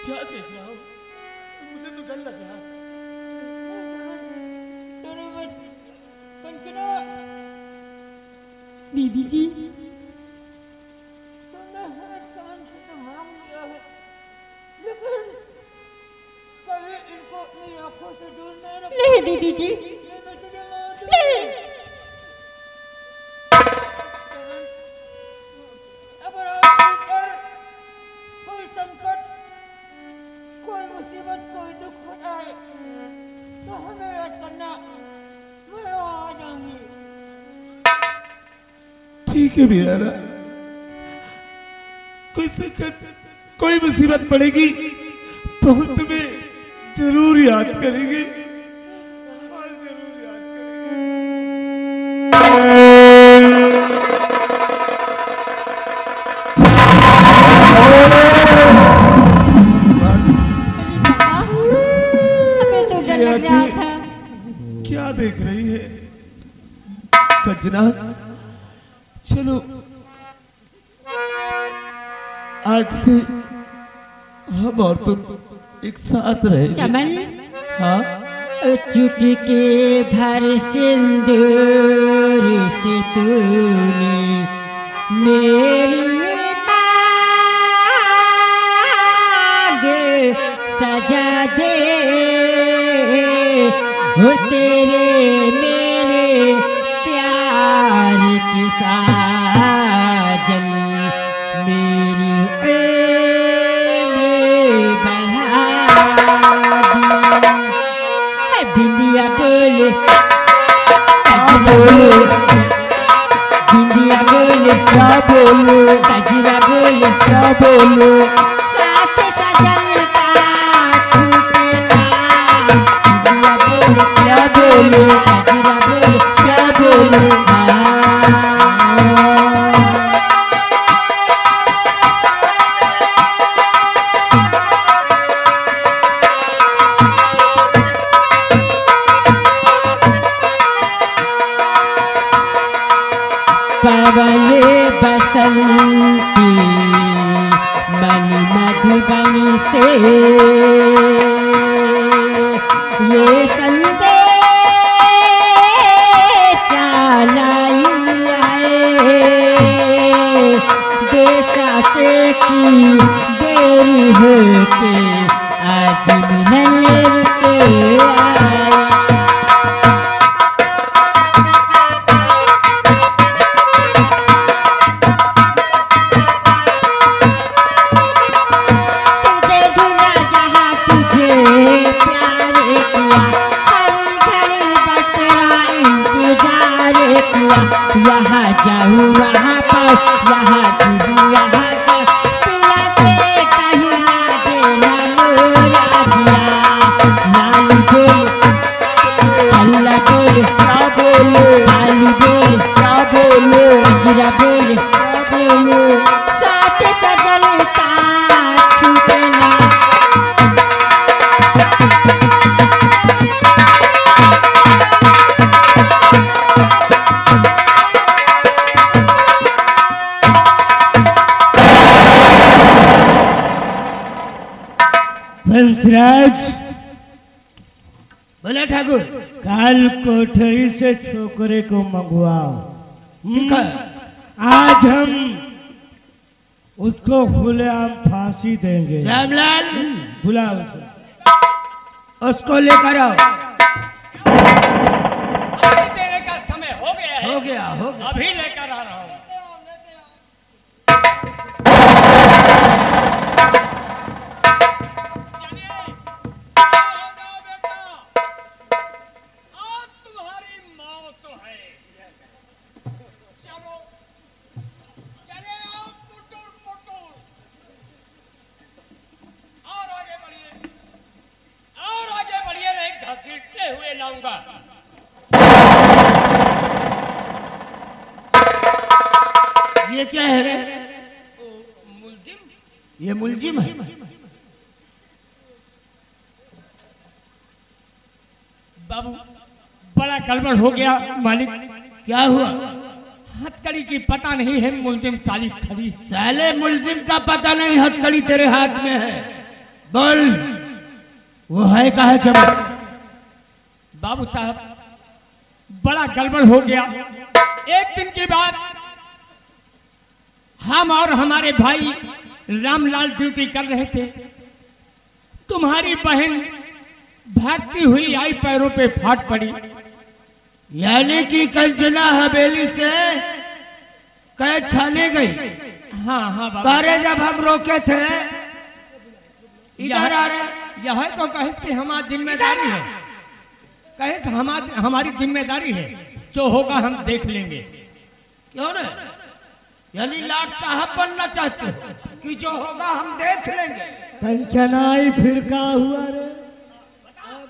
क्या देख रहा हो? मुझे तो डर लग रहा। दीदी जी तुमने हर कान से तो मांग लिया है, लेकिन कभी इनको अपनी आंखों से दूर नहीं रखो। नहीं दीदी जी नहीं। अगर आपके ऊपर कोई संकट, कोई मुसीबत, कोई दुख आए तो हमें याद करना, मैं वहाँ आ जाऊंगी। ठीक है बियाना, कोई संकट, कोई मुसीबत पड़ेगी तो हम तुम्हें जरूर याद करेंगे। हाँ, जरूर याद हमें तो डर लग रहा था। क्या देख रही है कंचना? चलो आज से हम और तुम एक साथ रहे। चमन हाँ, चुटकी भर सिंदूर से तूने मेरी बाग सजा दे, और तेरे मेरे प्यार की साजन मेरी बिंदिया बोले, बिंदिया बोले क्या बोलो, गजरा बोले क्या बोलो, साथ सजन का छूटे ना। बिंदिया बोले क्या बोलो, गजरा बोले क्या बोलो। पवन बसंती मन मधुबन से ये संदेश लाई आए, देशा से की देर हो के आज मिलन के आए। यहाँ जाऊँ वहाँ पाऊँ, यहाँ डूबूँ यहाँ जाऊँ, पिला के कहीं ना देना मोरा दिया। नाली बोले चल्ला बोले क्या बोलो, नाली बोले क्या बोलो, गजरा बोले क्या बोलो, साथ सजन का छूटे ना। कंसराज, बोले ठाकुर। कल कोठरी से छोकरे को मंगवाओ। ठीक है। आज हम उसको खुलेआम फांसी देंगे। रामलाल, बुलाओ उसे। उसको लेकर आओ। फांसी देने का समय हो गया है। हो गया, हो गया। अभी लेकर आ रहा हूँ। घसीटते हुए लाऊंगा। ये क्या है रे? मुलजिम, ये मुलजिम है। बाबू बड़ा गड़बड़ हो गया मालिक। क्या हुआ? हथकड़ी की पता नहीं है, मुलजिम साली खड़ी। साले मुलजिम का पता नहीं, हथकड़ी तेरे हाथ में है। बोल, वो है कहा चमक? बाबू साहब बड़ा गड़बड़ हो गया। एक दिन के बाद हम और हमारे भाई रामलाल ड्यूटी कर रहे थे। तुम्हारी बहन भागती हुई आई, पैरों पे फाट पड़ी। यानी कि कंचना हवेली से कैद खाने गई। हाँ हाँ बाबू। अरे जब हम रोके थे इधर आ रहे। यह तो कहिस कि हमारी जिम्मेदारी है, कहिस हमारी जिम्मेदारी है, जो होगा हम देख लेंगे। क्यों रे? यानी लाट साहब बनना चाहते हो कि जो होगा हम देख लेंगे? कंचनाई फिर का हुआ रे?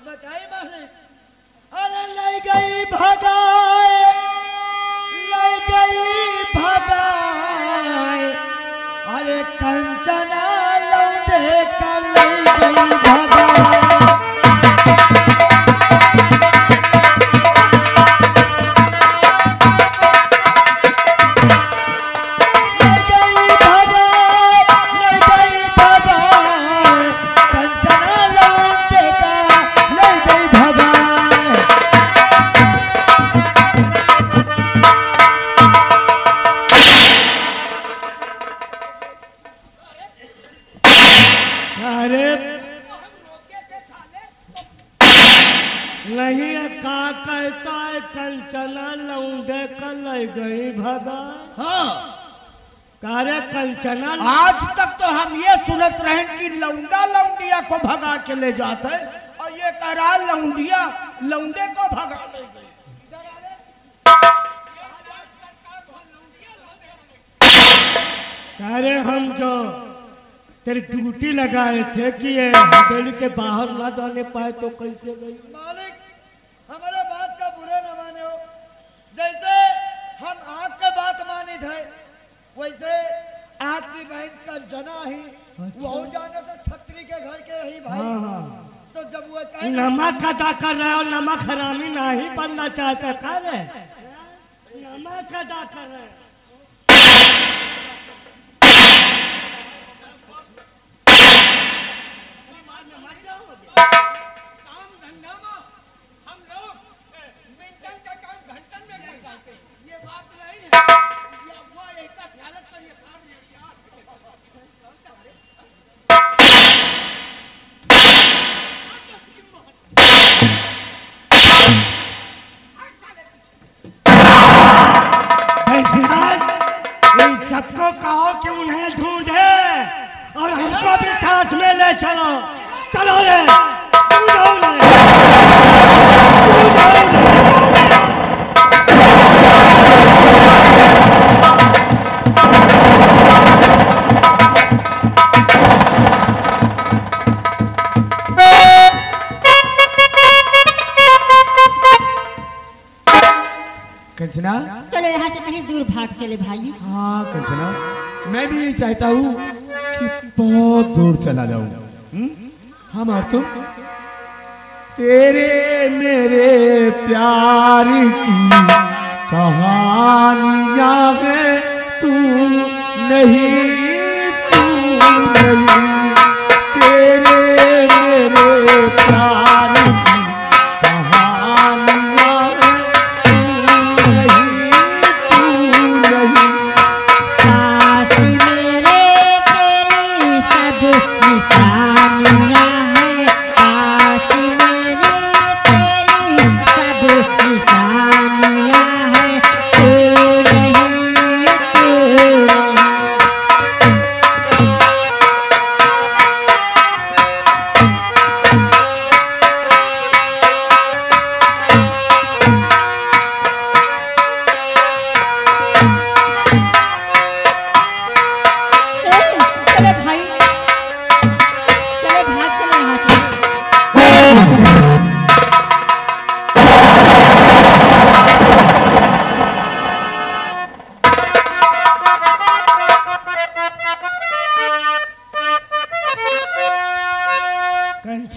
बताइए माने। अरे ले गई भगाए, ले गई भगाए, अरे कंचना लौंडे का ले गई भगाए। नहीं का कहता है कंचना लौंडे का ले गई भगा। हाँ, कारे कंचना आज तक तो हम ये सुनत रहे कि लौंडा लौंडिया को भगा के ले जाते, और ये कह रहा लौंडिया लौंडे को भगा ले गई। कारे हम जो तेरी ड्यूटी लगाए थे कि ये हवेली के बाहर ना जाने पाए तो कैसे गई? मालिक, हमारे बात का बुरे न माने हो। जैसे हम आपके बात मानी थे, वैसे आपकी बहन कंचना ही वो जाने तो छत्री के घर के ही भाई। हाँ हाँ। तो जब वो कहीं नमक अदा कर रहे हो, नमक हरामी नहीं बनना चाहते। कारे नमक अदा कर रहे हो। काम धंधा में हम लोग मिनटन का काम घंटन में कर जाते हैं। ये बात नहीं है। ये वो ऐसा ख्याल कर ये काम नहीं इन सबको कहो कि उन्हें ढूंढे और हमको भी साथ में ले चलो। चलो रे, ढूंढो रे, ढूंढो रे। कंचना, चलो यहाँ से कहीं दूर भाग चले भाई। हाँ कंचना, मैं भी चाहता हूँ कि बहुत दूर चला जाऊँ। हम और तुम तेरे मेरे प्यार की कहानियाँ हैं, तू नहीं, तू नहीं, तेरे मेरे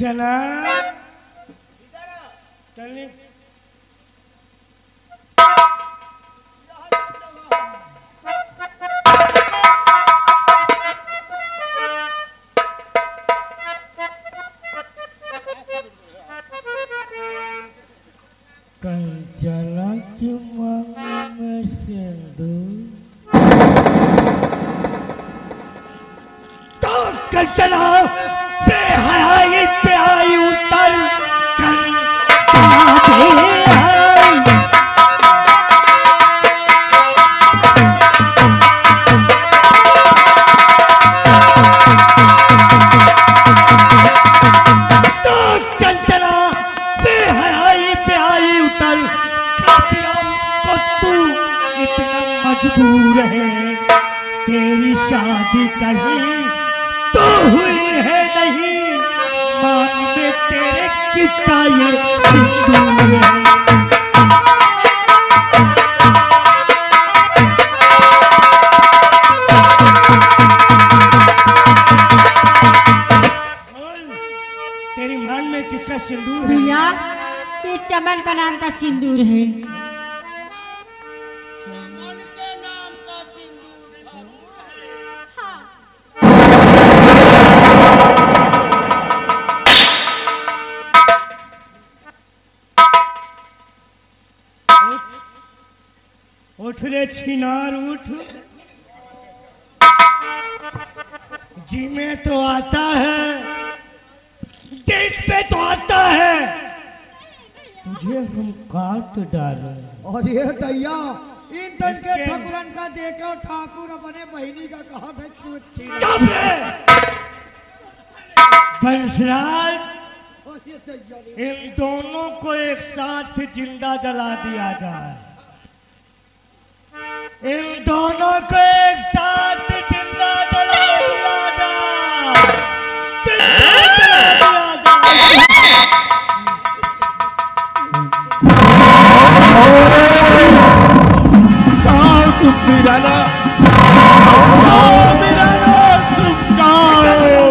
कंचना चलनी कंचना की मांग में सिंदूर तो कंचना बेहयाई पे आई उतर कंचना बेहयाई तो कंचना बेहयाई पे आई उतर क्या मुझको तू इतना मजबूर है तेरी शादी कहीं तो हुई है नहीं मांग में तेरे कितना ये सिंदूर है तेरी मान में किसका सिंदूर है भैया ये चमन का नाम का सिंदूर है। चमन के नाम का सिंदूर जरूर है। हाँ। उठ रे छिनार उठ जी में तो आता है देश पे तो आता है तुझे हम काट डाले और ये दैया इन तन के इसके- ठकुरन का देखो ठाकुर अपने बहिनी का कहा था क्यों छीना चुप रे बंसराज और ये दैया रे। इन दोनों को एक साथ जिंदा जला दिया जाए इन दोनों को एक साथ जिंदा जला दिया जाए जिंदा जला दिया जाए तुम बिराना बिराना तुम जाओ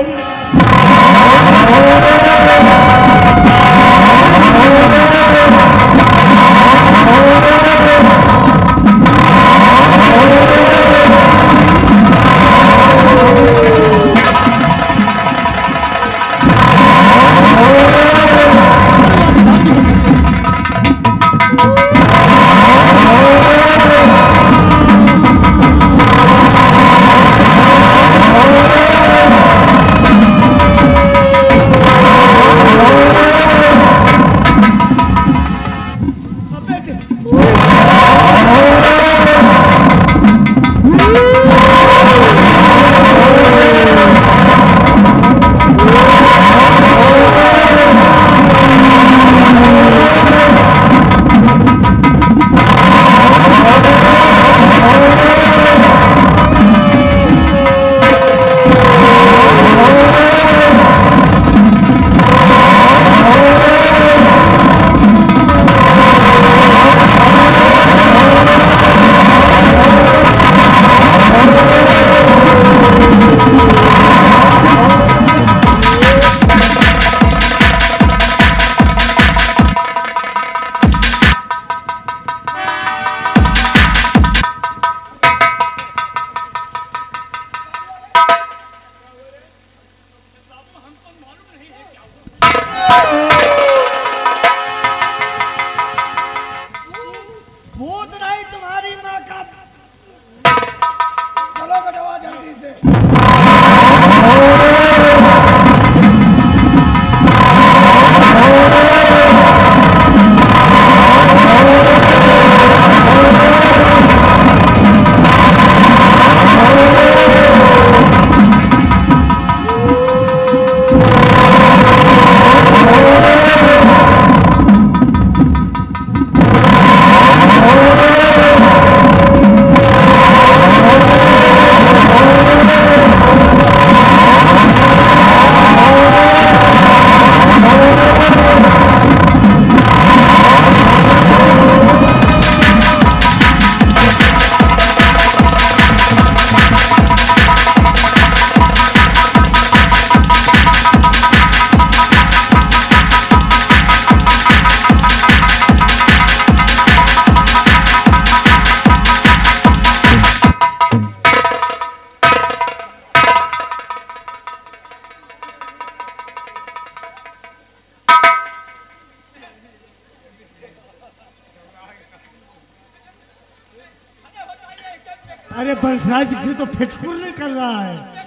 अरे बंसराज जी तो फिटकुर नहीं कर रहा है।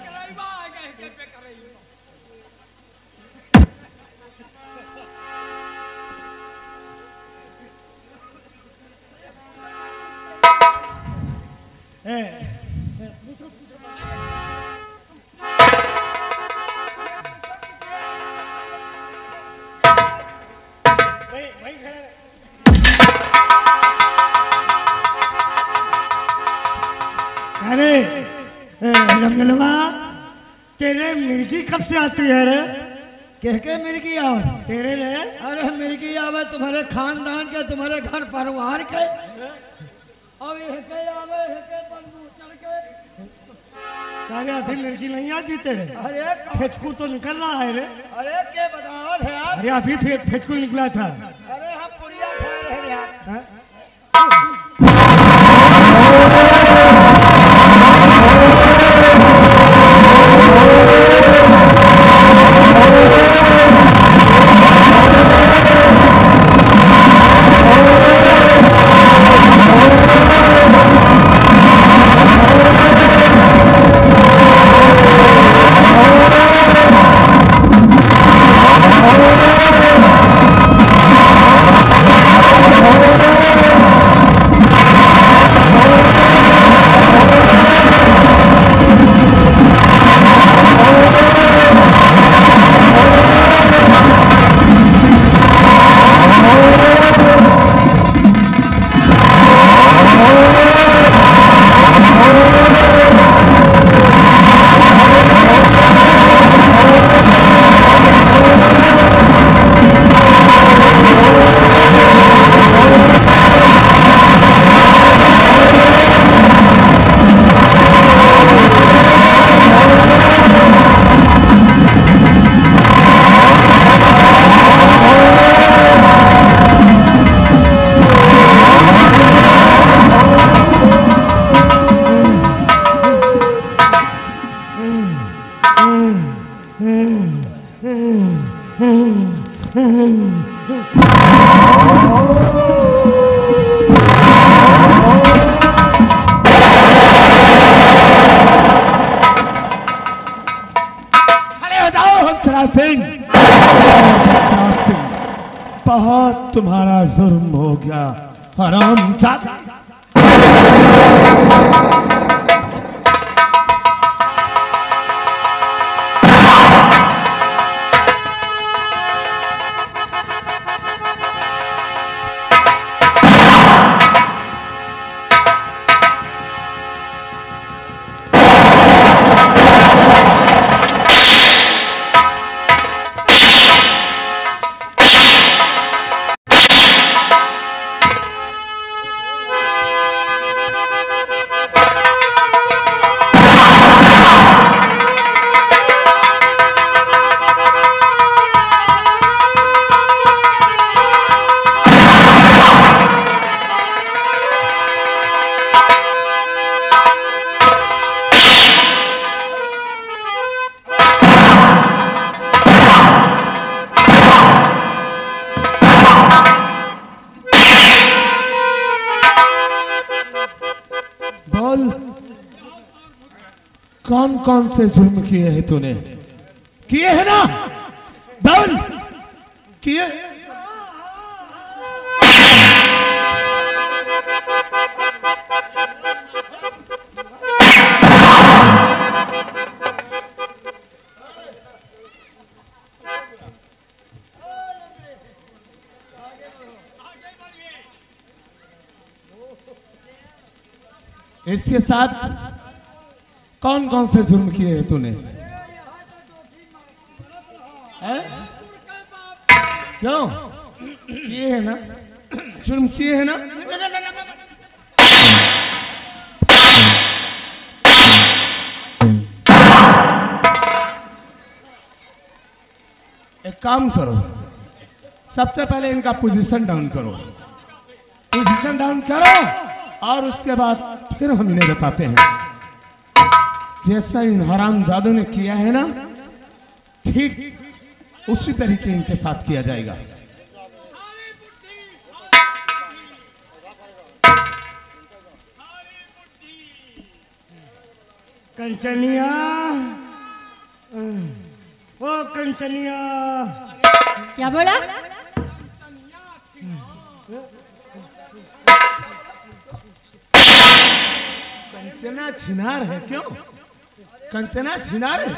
अरे रंगलवा तेरे मिर्गी कब से आती है रे? कह के मिर्गी आवे तेरे रे? अरे मिर्गी आवे तुम्हारे खानदान के, तुम्हारे घर परिवार के, और ये के आवे के बंधु चढ़ के। अरे अभी मिर्गी नहीं आती तेरे? अरे फेटकू तो निकल रहा है रे। अरे के बताओ है आप? अरे अभी फेटकू निकला था। अरे हम पुड़िया खा रहे हैं यार। हाँ? बहुत तुम्हारा जुर्म हो गया हरामजादा। कौन कौन से जुर्म किए हैं तूने? किए है ना? बोल किए? इसके साथ कौन कौन से जुर्म किए हैं तूने? क्यों किए है ना? जुर्म किए है ना? एक काम करो, सबसे पहले इनका पोजीशन डाउन करो, पोजीशन डाउन करो, और उसके बाद फिर हम इन्हें बताते हैं। जैसा इन हरामजादों ने किया है ना, ठीक उसी तरीके इनके साथ किया जाएगा। कंचनिया, ओ कंचनिया, क्या बोला? कंचना छिनार है क्यों? कंचना छिनार है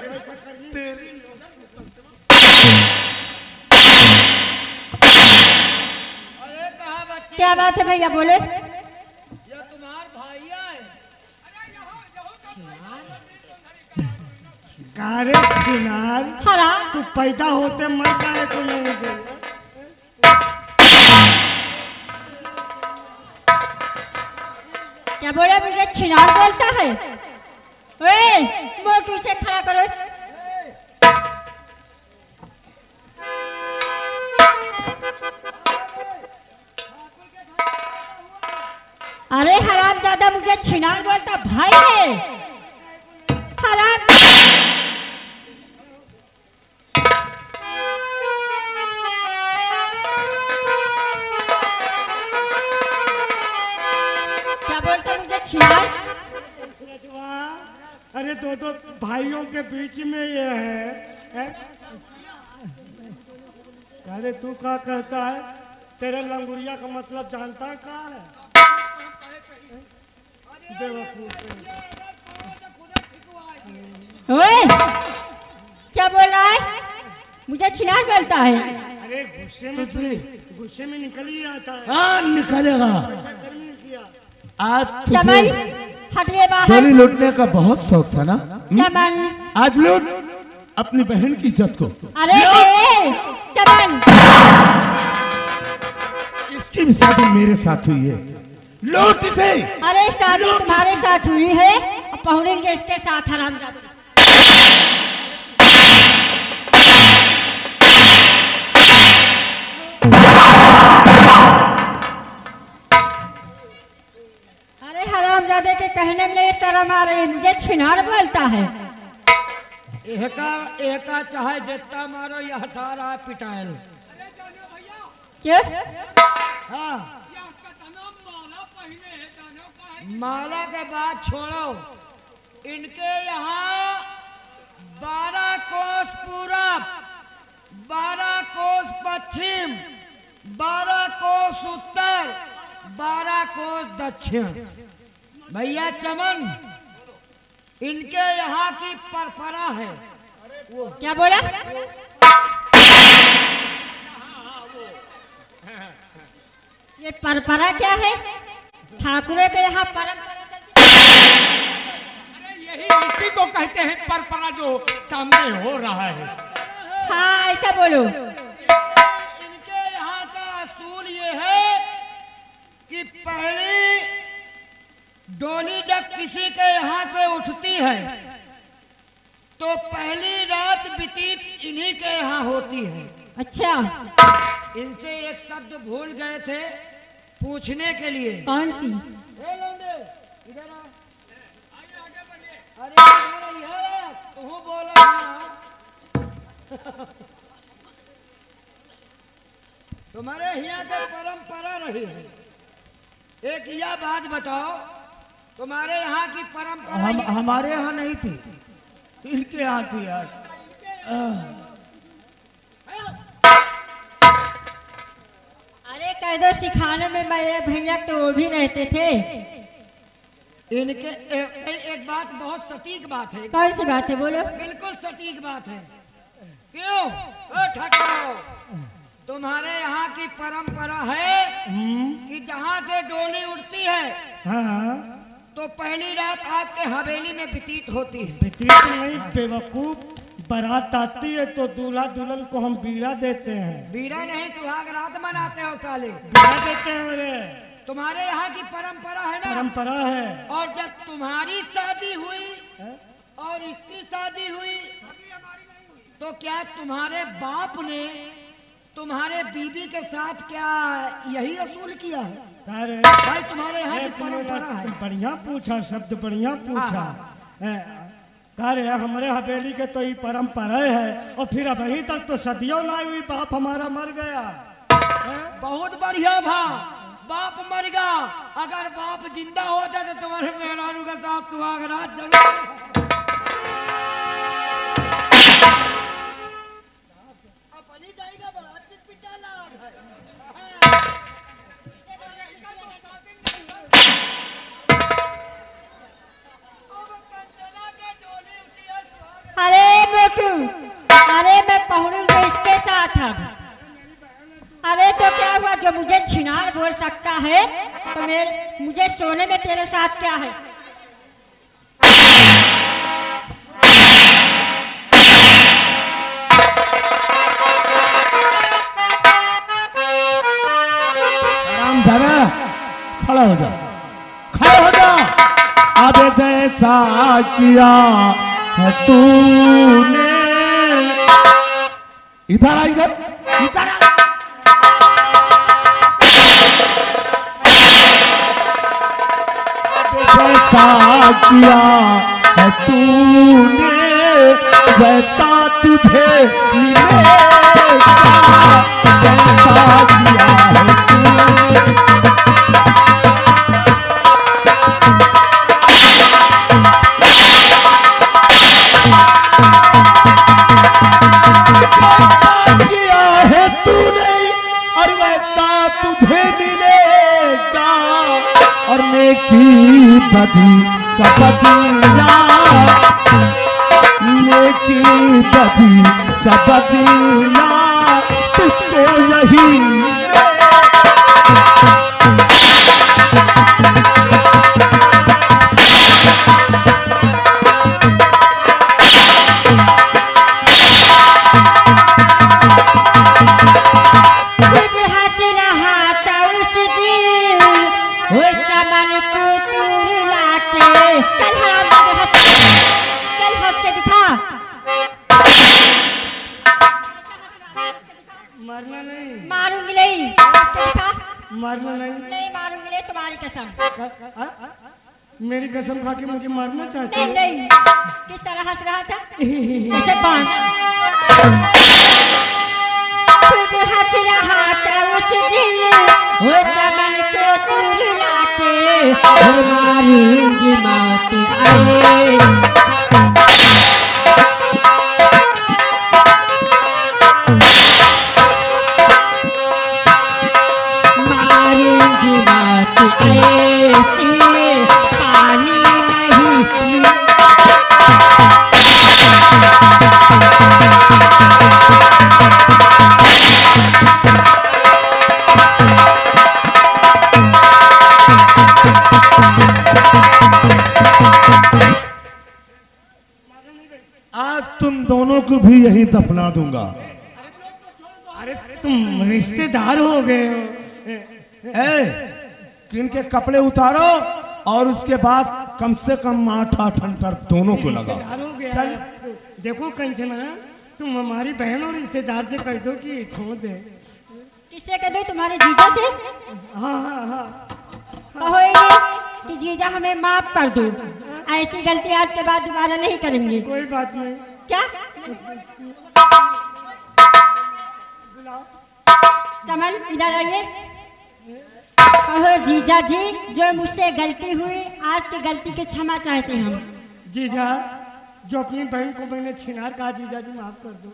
तेरी। अरे कहा बच्ची, क्या बात है भैया बोले? ये तुम्हार भैया है। कारे छिनार, हरा तू पैदा होते मर गए तो नहीं गए। क्या बोले? मुझे छिनार बोलता है? ओए, मोटू से खड़ा करो। अरे हरामजादा मुझे छिनार बोलता भाई है। हराम क्या बोलता मुझे छिनार? अरे दो भाइयों के बीच में ये है? अरे तू क्या कहता है? तेरे लंगुरिया का मतलब जानता है क्या है? ओए, क्या बोल रहा है? मुझे छिनार बोलता है। अरे गुस्से में निकल ही आता है। हाँ निकलेगा। ऐसा कर नहीं किया। आज चमन तुझे हटिए बाहर। गोली लूटने का बहुत शौक था ना? चमन, आज लूट अपनी बहन की इज्जत को। अरे बे, चमन, इसकी भी शादी मेरे साथ हुई है। लूट इसे। अरे शादी तुम्हारे साथ हुई है और पहुंचेंगे इसके साथ हरामजादा। अरे हरामजादे के कहने में शर्म आ रही, मुझे छिनार बोलता है। एका चाहे जितना मारो यह सारा पिटाइल। अरे जानो भैया, क्यों? हाँ, ये आपका तनाव माला पहने है, जानो का है। माला के बाद छोड़ो, इनके यहाँ 12 कोस पूरब, 12 कोस पश्चिम, 12 कोस उत्तर, 12 कोस दक्षिण। भैया चमन, इनके यहाँ की परंपरा है। क्या बोला? ये परंपरा क्या है? ठाकुरों के यहाँ परंपरा। अरे यही इसी को कहते हैं परंपरा जो सामने हो रहा है। हाँ ऐसा बोलो। इनके यहाँ का असूल ये है कि पहली डोली जब किसी के यहाँ से उठती है तो पहली रात व्यतीत इन्हीं के यहाँ होती है। अच्छा, इनसे एक शब्द भूल गए थे पूछने के लिए। कौन सी? ए लौंडे, इधर आ। अरे इधर इधर, तू बोला ना। तुम्हारे यहाँ के परंपरा रही है। एक यह बात बताओ, तुम्हारे यहाँ की परंपरा हमारे यहाँ नहीं थी, इनके यहाँ थी यार। अरे कह दो सिखाने में मेरे भैया तो वो भी रहते थे। इनके एक बात बहुत सटीक बात है। कौन सी बात है बोलो? बिल्कुल सटीक बात है। क्यों? ओ ठकुराओ, तुम्हारे यहाँ की परंपरा है कि जहाँ से डोली उड़ती है हाँ, तो पहली रात आपके हवेली में व्यतीत होती है। व्यतीत नहीं बेवकूफ, बारात आती है तो दूल्हा दुल्हन को हम बीड़ा देते हैं। बीरा नहीं, सुहाग रात मनाते हो साले। बीड़ा देते हैं मेरे, तुम्हारे यहाँ की परंपरा है ना। परंपरा है। और जब तुम्हारी शादी हुई और इसकी शादी हुई तो क्या तुम्हारे बाप ने तुम्हारे बीबी के साथ क्या यही असूल किया है? अरे भाई तुम्हारे यहाँ की परंपरा है। बढ़िया पूछा, शब्द बढ़िया पूछा। अरे हमारे हवेली के तो ये परंपरा है और फिर अभी तक तो सदियों ना हुई, बाप हमारा मर गया। बहुत बढ़िया भा, बाप मर गया। अगर बाप जिंदा होता तो तुम्हारे मेहरानू के साथ सुहाग रात जरूर। लाग है। अब कंचना के डोली उठी है सुहाग। अरे मोटू, अरे मैं पहुंचूंगा इसके साथ अब। अरे तो क्या हुआ, जो मुझे छिनार बोल सकता है तो मुझे सोने में तेरे साथ क्या है? आराम जरा खड़ा हो जा, खड़ा हो जा। अब जैसा किया है तूने, इधर आ, इधर इधर आ। जैसा किया है तूने वैसा तुझे मिलेगा, जैसा किया है तूने। किया है तूने और वैसा तुझे मिलेगा, और नेकी बदी का बदला, नेकी बदी का बदला तुझको यही मरना नहीं, मारूंगी नहीं, हंस के दिखा। मरना नहीं। नहीं मारूंगी नहीं, तुम्हारी कसम। मेरी कसम खा के मुझे मारना चाहती नहीं है? नहीं, किस तरह हंस रहा था ऐसे बांध। खूब हंस रहा था उस दिन, वो चमन को तू रुला के, मारूंगी मौत आए। आज तुम दोनों को भी यही दफना दूंगा। अरे तुम रिश्तेदार हो गए हो। इनके कपड़े उतारो और उसके बाद कम से कम 8-8 अंतर दोनों को लगाओ। रिश्तेदार हो गया। चल। देखो कंचना, तुम हमारी बहन और रिश्तेदार से कह दो कि छोड़ दे। किससे कह दो? तुम्हारे जीजा से हाँ हाँ हाँ, कहोगे कि जीजा हमें माफ कर दो, ऐसी गलती आज के बाद दोबारा नहीं करेंगे। कोई बात नहीं। क्या चमन इधर आइए। कहो जीजा जी, जो मुझसे गलती हुई आज की गलती की क्षमा चाहते हैं हम। जीजा, जो अपनी बहन को मैंने छिनार कहा, जीजा जी माफ कर दो।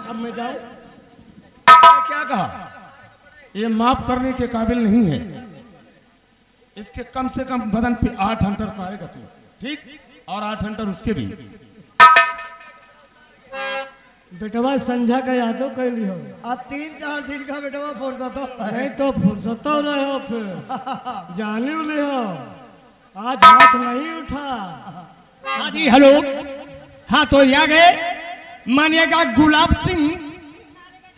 अब मैं जाऊं? क्या कहा? ये माफ करने के काबिल नहीं है। इसके कम से कम बदन पे 8 अंतर पाएगा तू, ठीक? और 8 अंतर उसके भी। बेटवा संझा का यादव कर लियो। अब 3-4 दिन का बेटवा फुर्सत हो। नहीं तो फुर्सत हो रहे हो, फिर जाने ले हो। आज हाथ नहीं उठा। हाँ जी, हेलो। हाँ तो यहाँ गए, मानिएगा गुलाब सिंह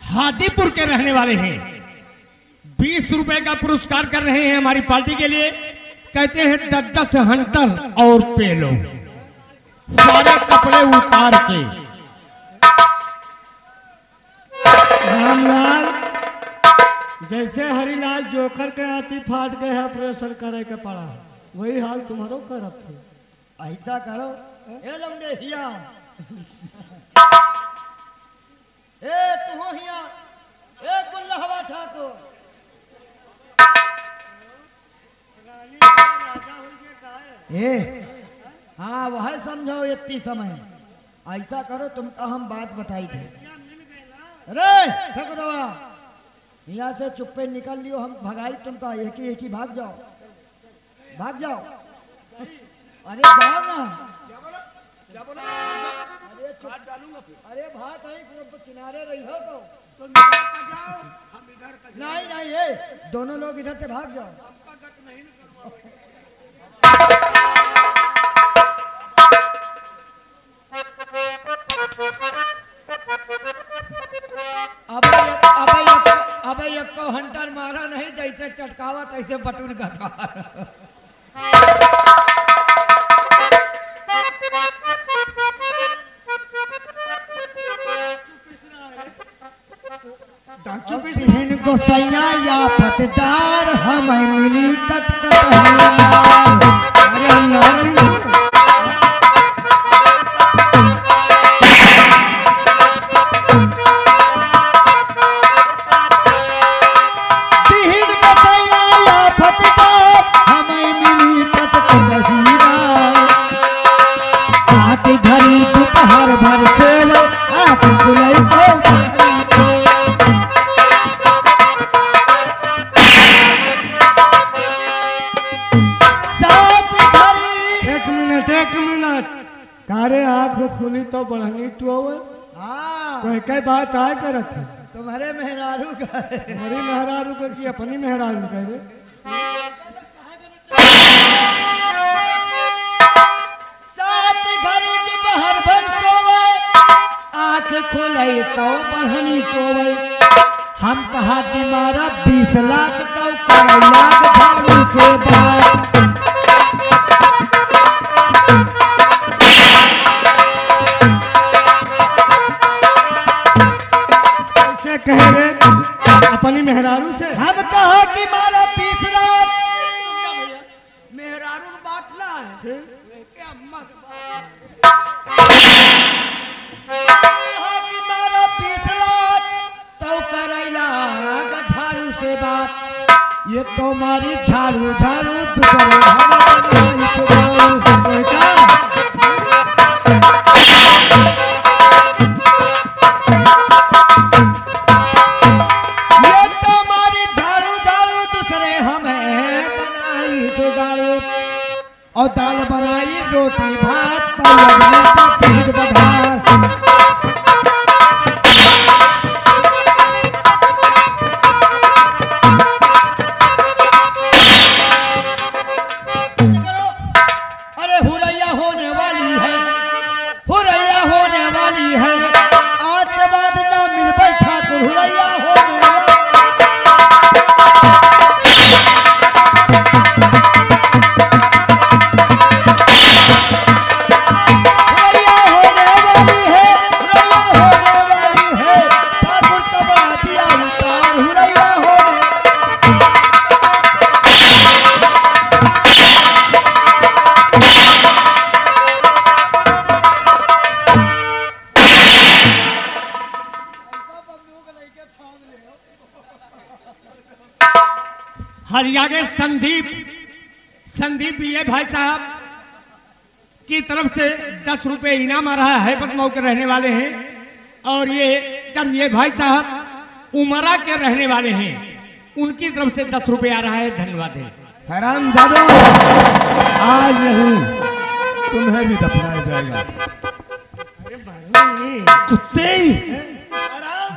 हाजीपुर के रहने वाले हैं। 20 रुपए का पुरस्कार कर रहे हैं हमारी पार्टी के लिए। कहते हैं 10-10 हंटर और पेलो, सारे कपड़े उतार के। रामलाल, जैसे हरिलाल जोकर के हाथी फाट गए है, प्रेशर करे के पड़ा, वही हाल तुम्हारो करत है। ऐसा करो, ए लौंडे हिया, ए तू हो हिया, ए गुल्लहवा ठाकुर, ए हाँ वह समझो इतनी समय ऐसा करो, तुमका हम बात बताई थे। अरे ठकुरवा, यहाँ से चुप्पे निकल लियो, हम भगाई तुमका, एक ही भाग जाओ, भाग जाओ। अरे जाओ ना। अरे अरे भाग आई, किनारे रही हो तो तुम इधर का जाओ, हम इधर का जाओ। नहीं नहीं, ये दोनों लोग इधर से भाग जाओ। हमका गत नहीं न करवाओ। अबे एक को हंटर मारा नहीं, जैसे चटकावा तैसे बटून का था। तीन गोसैया या फतदार हमें मिली कटकट। अरे तीन गोसैया या फतदार हमें मिली कटकट साथ घड़ी दोपहर भर से आप खुले को कारे आँख खुली तो बढ़नी तो हाँ, कोई कई बात आए करत है। तुम्हारे मेहरारू का है। हमारी मेहरारू को की अपनी मेहरारू कह रे। सात घड़ी दोपहर भर सोवे, आँख खोले तो बढ़नी टोवे। हम कहा कि मारा 20 लाख तो कर लाख झाड़ू से बात। कह रे अपनी मेहरारू से। हम कहा कि मारा 20 लाख। मेहरारू की बात ना है, लेके अम्मा की बात। कहा कि मारा 20 लाख तो करैला झाड़ू से बात। ये तो मारी झाड़ू झाड़ू दूसरे और दाल बनाई रोटी भात पीर बधार। अरे हुरैया होने वाली है, हुरैया होने वाली है। आज के बाद ना मिल बैठा तो हुरैया होने वाली। आगे संदीप ये भाई साहब की तरफ से 10 रुपए इनाम आ रहा है, बदमाऊ के रहने वाले हैं। और ये भाई साहब उमरा के रहने वाले हैं, उनकी तरफ से 10 रुपए आ रहा है। धन्यवाद है। हराम जादो, आज नहीं तुम्हें भी दफनाया जाएगा। कुत्ते आराम